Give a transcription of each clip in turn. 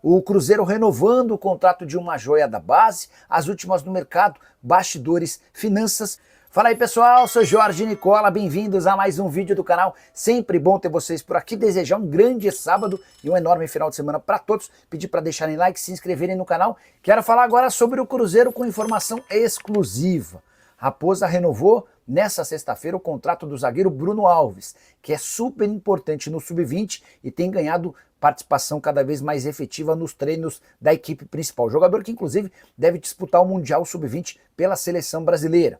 O Cruzeiro renovando o contrato de uma joia da base, as últimas no mercado, bastidores, finanças. Fala aí pessoal, sou Jorge Nicola, bem-vindos a mais um vídeo do canal. Sempre bom ter vocês por aqui, desejar um grande sábado e um enorme final de semana para todos. Pedir para deixarem like, se inscreverem no canal. Quero falar agora sobre o Cruzeiro com informação exclusiva. Raposa renovou nessa sexta-feira o contrato do zagueiro Bruno Alves, que é super importante no sub-20 e tem ganhado participação cada vez mais efetiva nos treinos da equipe principal. Jogador que inclusive deve disputar o Mundial Sub-20 pela seleção brasileira.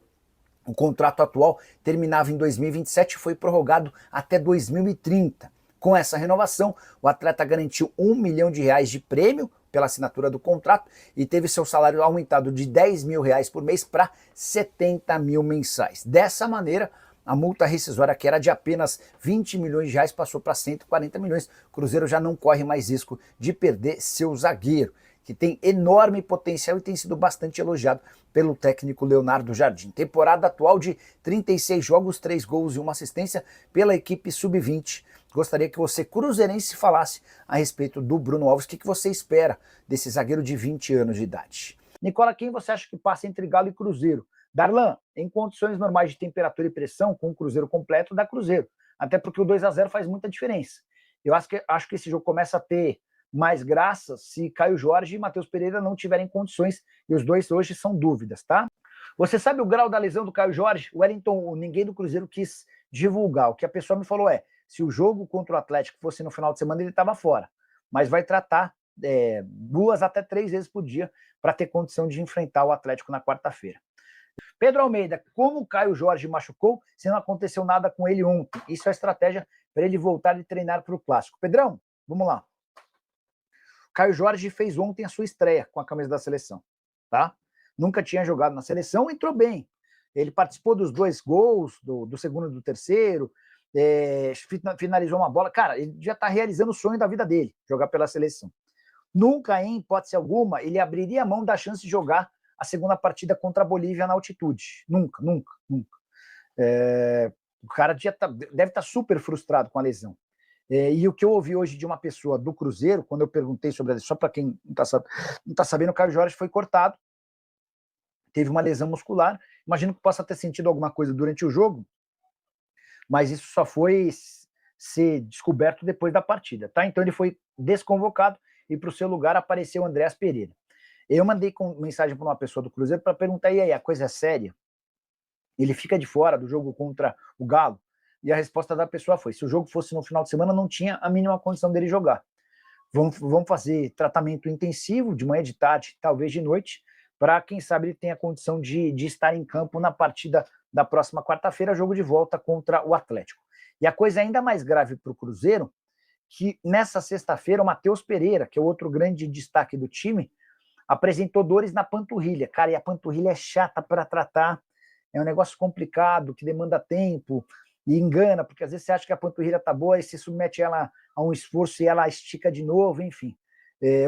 O contrato atual terminava em 2027 e foi prorrogado até 2030. Com essa renovação, o atleta garantiu R$1 milhão de prêmio pela assinatura do contrato e teve seu salário aumentado de R$10 mil por mês para 70 mil mensais. Dessa maneira, a multa rescisória, que era de apenas R$20 milhões, passou para 140 milhões. O Cruzeiro já não corre mais risco de perder seu zagueiro, que tem enorme potencial e tem sido bastante elogiado pelo técnico Leonardo Jardim. Temporada atual de 36 jogos, 3 gols e 1 assistência pela equipe sub-20. Gostaria que você, cruzeirense, falasse a respeito do Bruno Alves. O que você espera desse zagueiro de 20 anos de idade? Nicola, quem você acha que passa entre Galo e Cruzeiro? Darlan, em condições normais de temperatura e pressão, com o Cruzeiro completo, dá Cruzeiro. Até porque o 2-0 faz muita diferença. Eu acho que esse jogo começa a ter mais graça se Caio Jorge e Matheus Pereira não tiverem condições, e os dois hoje são dúvidas, tá? Você sabe o grau da lesão do Caio Jorge? O Wellington, ninguém do Cruzeiro quis divulgar. O que a pessoa me falou é, se o jogo contra o Atlético fosse no final de semana, ele estava fora. Mas vai tratar 2 até 3 vezes por dia para ter condição de enfrentar o Atlético na quarta-feira. Pedro Almeida, como o Caio Jorge machucou, se não aconteceu nada com ele ontem? Isso é estratégia para ele voltar e treinar para o Clássico. Pedrão, vamos lá. O Caio Jorge fez ontem a sua estreia com a camisa da seleção, tá? Nunca tinha jogado na seleção, entrou bem. Ele participou dos 2 gols, do segundo e do terceiro, finalizou uma bola. Cara, ele já está realizando o sonho da vida dele, jogar pela seleção. Nunca, em hipótese alguma, ele abriria a mão da chance de jogar a segunda partida contra a Bolívia na altitude. Nunca. O cara deve estar super frustrado com a lesão. E o que eu ouvi hoje de uma pessoa do Cruzeiro, quando eu perguntei sobre a, só para quem não está sabendo, o Caio Jorge foi cortado, teve uma lesão muscular, imagino que possa ter sentido alguma coisa durante o jogo, mas isso só foi ser descoberto depois da partida, tá? Então ele foi desconvocado e para o seu lugar apareceu o Andréas Pereira. Eu mandei mensagem para uma pessoa do Cruzeiro para perguntar, e aí, a coisa é séria? Ele fica de fora do jogo contra o Galo? E a resposta da pessoa foi, se o jogo fosse no final de semana, não tinha a mínima condição dele jogar. Vamos fazer tratamento intensivo, de manhã, de tarde, talvez de noite, para, quem sabe, ele tenha condição de estar em campo na partida da próxima quarta-feira, jogo de volta contra o Atlético. E a coisa é ainda mais grave para o Cruzeiro, que nessa sexta-feira o Matheus Pereira, que é o outro grande destaque do time, apresentou dores na panturrilha. Cara, e a panturrilha é chata para tratar, é um negócio complicado, que demanda tempo, e engana, porque às vezes você acha que a panturrilha tá boa e você submete ela a um esforço e ela estica de novo, enfim.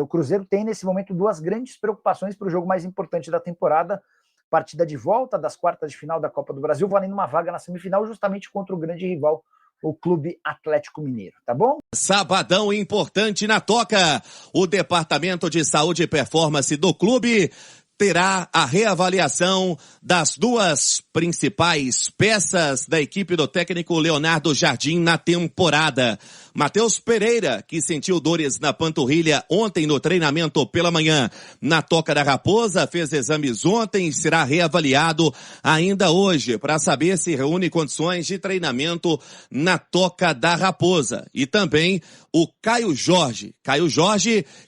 O Cruzeiro tem nesse momento 2 grandes preocupações para o jogo mais importante da temporada, partida de volta das quartas de final da Copa do Brasil, valendo uma vaga na semifinal justamente contra o grande rival, o Clube Atlético Mineiro, tá bom? Sabadão importante na Toca. O Departamento de Saúde e Performance do clube terá a reavaliação das 2 principais peças da equipe do técnico Leonardo Jardim na temporada. Matheus Pereira, que sentiu dores na panturrilha ontem no treinamento pela manhã na Toca da Raposa, fez exames ontem e será reavaliado ainda hoje para saber se reúne condições de treinamento na Toca da Raposa. E também o Caio Jorge,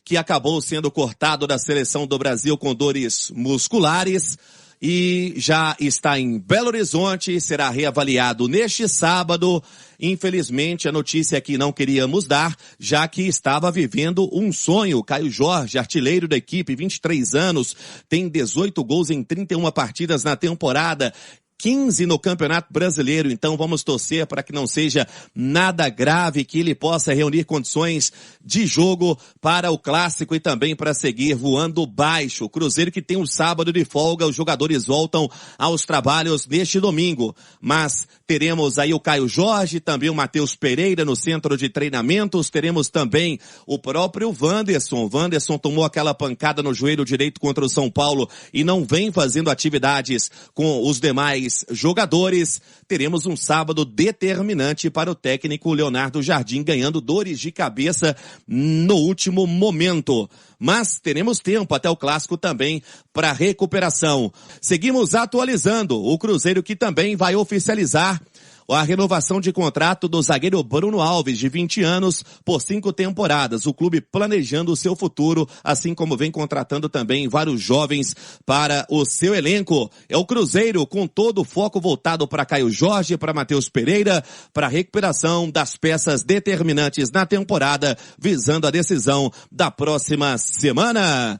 que acabou sendo cortado da seleção do Brasil com dores musculares e já está em Belo Horizonte, será reavaliado neste sábado. Infelizmente, a notícia que não queríamos dar, já que estava vivendo um sonho. Caio Jorge, artilheiro da equipe, 23 anos, tem 18 gols em 31 partidas na temporada. 15 no Campeonato Brasileiro, então vamos torcer para que não seja nada grave, que ele possa reunir condições de jogo para o Clássico e também para seguir voando baixo. O Cruzeiro que tem um sábado de folga, os jogadores voltam aos trabalhos neste domingo, mas teremos aí o Caio Jorge, também o Matheus Pereira no centro de treinamentos, teremos também o próprio Wanderson. O Wanderson tomou aquela pancada no joelho direito contra o São Paulo e não vem fazendo atividades com os demais jogadores. Teremos um sábado determinante para o técnico Leonardo Jardim, ganhando dores de cabeça no último momento. Mas teremos tempo até o Clássico também para recuperação. Seguimos atualizando o Cruzeiro, que também vai oficializar a renovação de contrato do zagueiro Bruno Alves, de 20 anos, por 5 temporadas. O clube planejando o seu futuro, assim como vem contratando também vários jovens para o seu elenco. É o Cruzeiro com todo o foco voltado para Caio Jorge, para Matheus Pereira, para a recuperação das peças determinantes na temporada, visando a decisão da próxima semana.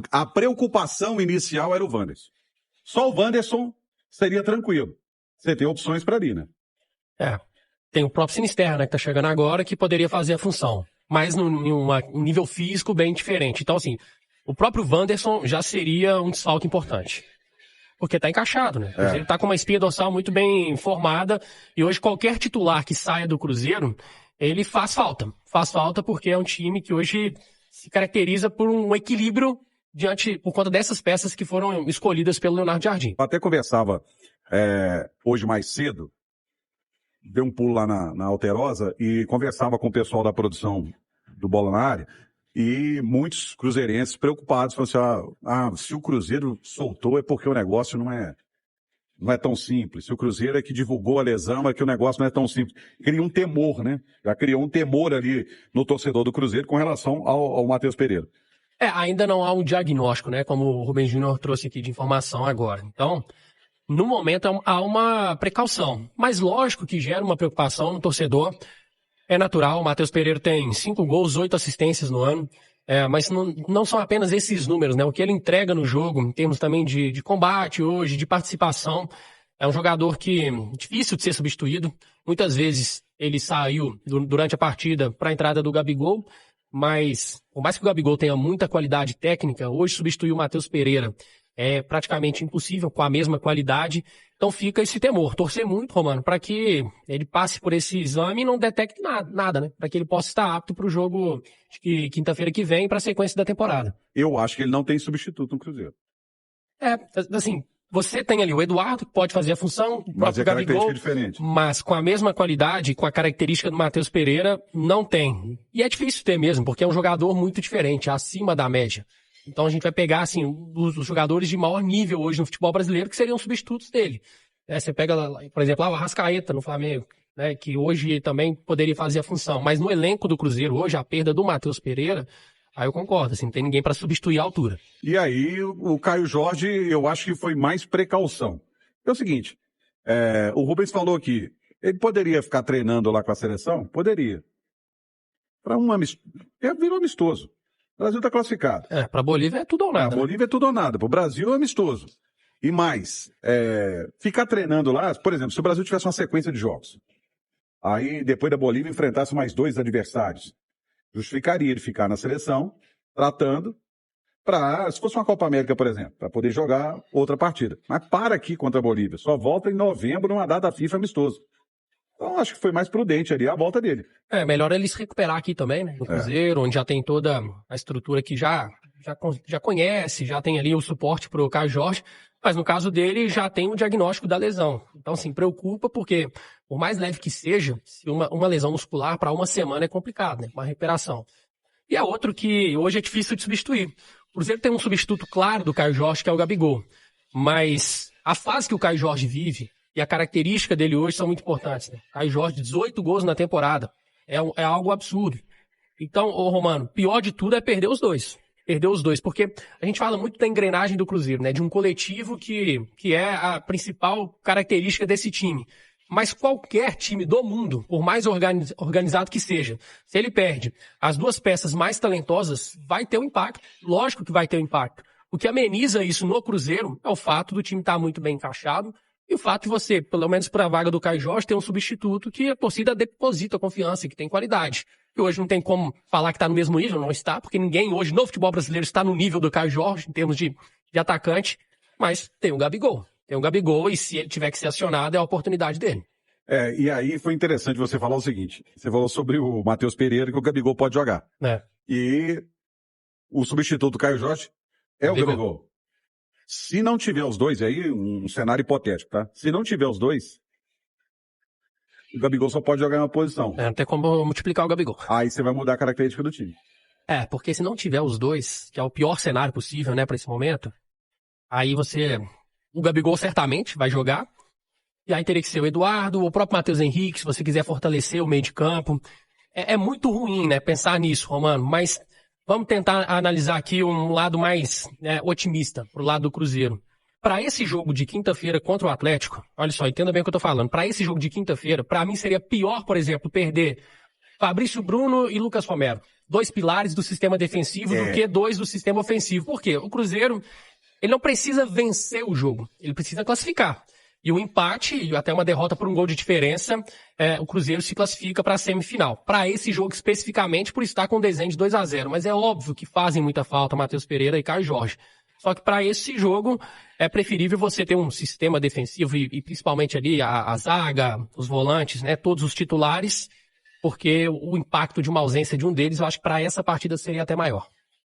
A preocupação inicial era o Wanderson. Só o Wanderson seria tranquilo. Você tem opções para ali, né? Tem o próprio Sinisterra, né, que tá chegando agora, que poderia fazer a função, mas em um nível físico bem diferente. Então, assim, o próprio Wanderson já seria um desfalque importante, porque tá encaixado, né? O Cruzeiro tá com uma espinha dorsal muito bem formada, e hoje qualquer titular que saia do Cruzeiro, ele faz falta. Faz falta porque é um time que hoje se caracteriza por um equilíbrio por conta dessas peças que foram escolhidas pelo Leonardo Jardim. Eu até conversava hoje mais cedo, dei um pulo lá na Alterosa e conversava com o pessoal da produção do Bola na Área, e muitos cruzeirenses preocupados, falando assim, se o Cruzeiro soltou é porque o negócio não é tão simples. Se o Cruzeiro é que divulgou a lesão, é que o negócio não é tão simples. Cria um temor, né? Já criou um temor ali no torcedor do Cruzeiro com relação ao Matheus Pereira. Ainda não há um diagnóstico, né? Como o Rubens Júnior trouxe aqui de informação agora. Então, no momento há uma precaução, mas lógico que gera uma preocupação no torcedor. É natural, o Matheus Pereira tem 5 gols, 8 assistências no ano, mas não são apenas esses números, né? O que ele entrega no jogo, em termos também de combate hoje, de participação, é um jogador que é difícil de ser substituído. Muitas vezes ele saiu durante a partida para a entrada do Gabigol, mas por mais que o Gabigol tenha muita qualidade técnica, hoje substituir o Matheus Pereira é praticamente impossível com a mesma qualidade. Então fica esse temor. Torcer muito, Romano, para que ele passe por esse exame e não detecte nada, né? Para que ele possa estar apto para o jogo de quinta-feira que vem, para a sequência da temporada. Eu acho que ele não tem substituto no Cruzeiro. Assim, você tem ali o Eduardo, que pode fazer a função, o Mas próprio Gabigol, diferente. Mas com a mesma qualidade, com a característica do Matheus Pereira, não tem. E é difícil ter mesmo, porque é um jogador muito diferente, acima da média. Então a gente vai pegar, assim, os jogadores de maior nível hoje no futebol brasileiro, que seriam substitutos dele. Você pega, por exemplo, o Arrascaeta no Flamengo, né, que hoje também poderia fazer a função. Mas no elenco do Cruzeiro hoje, a perda do Matheus Pereira, aí eu concordo, assim, não tem ninguém para substituir a altura. E aí o Caio Jorge, eu acho que foi mais precaução. É o seguinte, o Rubens falou aqui, ele poderia ficar treinando lá com a seleção? Poderia. Virou amistoso. O Brasil está classificado. Para a Bolívia é tudo ou nada. A Bolívia é tudo ou nada. Para o Brasil é amistoso. E mais, ficar treinando lá, por exemplo, se o Brasil tivesse uma sequência de jogos, aí depois da Bolívia enfrentasse mais 2 adversários, justificaria ele ficar na seleção, tratando, se fosse uma Copa América, por exemplo, para poder jogar outra partida. Mas para aqui contra a Bolívia, só volta em novembro numa data FIFA amistoso. Então, acho que foi mais prudente ali a volta dele. Melhor ele se recuperar aqui também, né? No Cruzeiro, onde já tem toda a estrutura que já conhece, já tem ali o suporte pro Caio Jorge, mas no caso dele já tem o diagnóstico da lesão. Então, assim, preocupa porque, por mais leve que seja, se uma lesão muscular para uma semana é complicado, né? Uma recuperação. E é outro que hoje é difícil de substituir. O Cruzeiro tem um substituto claro do Caio Jorge, que é o Gabigol. Mas a fase que o Caio Jorge vive e a característica dele hoje são muito importantes, né? Caio Jorge, 18 gols na temporada. É algo absurdo. Então, Romano, pior de tudo é perder os dois. Perder os dois, porque a gente fala muito da engrenagem do Cruzeiro, né? De um coletivo que é a principal característica desse time. Mas qualquer time do mundo, por mais organizado que seja, se ele perde as 2 peças mais talentosas, vai ter um impacto. Lógico que vai ter um impacto. O que ameniza isso no Cruzeiro é o fato do time estar muito bem encaixado e o fato de você, pelo menos para a vaga do Caio Jorge, ter um substituto que a torcida deposita confiança, que tem qualidade. E hoje não tem como falar que está no mesmo nível, não está, porque ninguém hoje no futebol brasileiro está no nível do Caio Jorge, em termos de atacante, mas tem o Gabigol. Tem o Gabigol e se ele tiver que ser acionado, é a oportunidade dele. E aí foi interessante você falar o seguinte, você falou sobre o Matheus Pereira, que o Gabigol pode jogar. E o substituto do Caio Jorge é o Gabigol. Se não tiver os dois, aí um cenário hipotético, tá? Se não tiver os dois, o Gabigol só pode jogar em uma posição. Não tem como multiplicar o Gabigol. Aí você vai mudar a característica do time. Porque se não tiver os dois, que é o pior cenário possível, né, para esse momento, aí o Gabigol certamente vai jogar, e aí teria que ser o Eduardo, o próprio Matheus Henrique, se você quiser fortalecer o meio de campo. É muito ruim, né, pensar nisso, Romano, mas vamos tentar analisar aqui um lado mais otimista, pro lado do Cruzeiro. Para esse jogo de quinta-feira contra o Atlético, olha só, entenda bem o que eu tô falando, para esse jogo de quinta-feira, para mim seria pior, por exemplo, perder Fabrício Bruno e Lucas Romero, 2 pilares do sistema defensivo do que 2 do sistema ofensivo. Por quê? O Cruzeiro, ele não precisa vencer o jogo, ele precisa classificar. E o empate, e até uma derrota por um gol de diferença, o Cruzeiro se classifica para a semifinal. Para esse jogo especificamente, por estar com um desenho de 2-0. Mas é óbvio que fazem muita falta Matheus Pereira e Caio Jorge. Só que para esse jogo, é preferível você ter um sistema defensivo e principalmente ali a zaga, os volantes, né, todos os titulares, porque o impacto de uma ausência de um deles, eu acho que para essa partida seria até maior.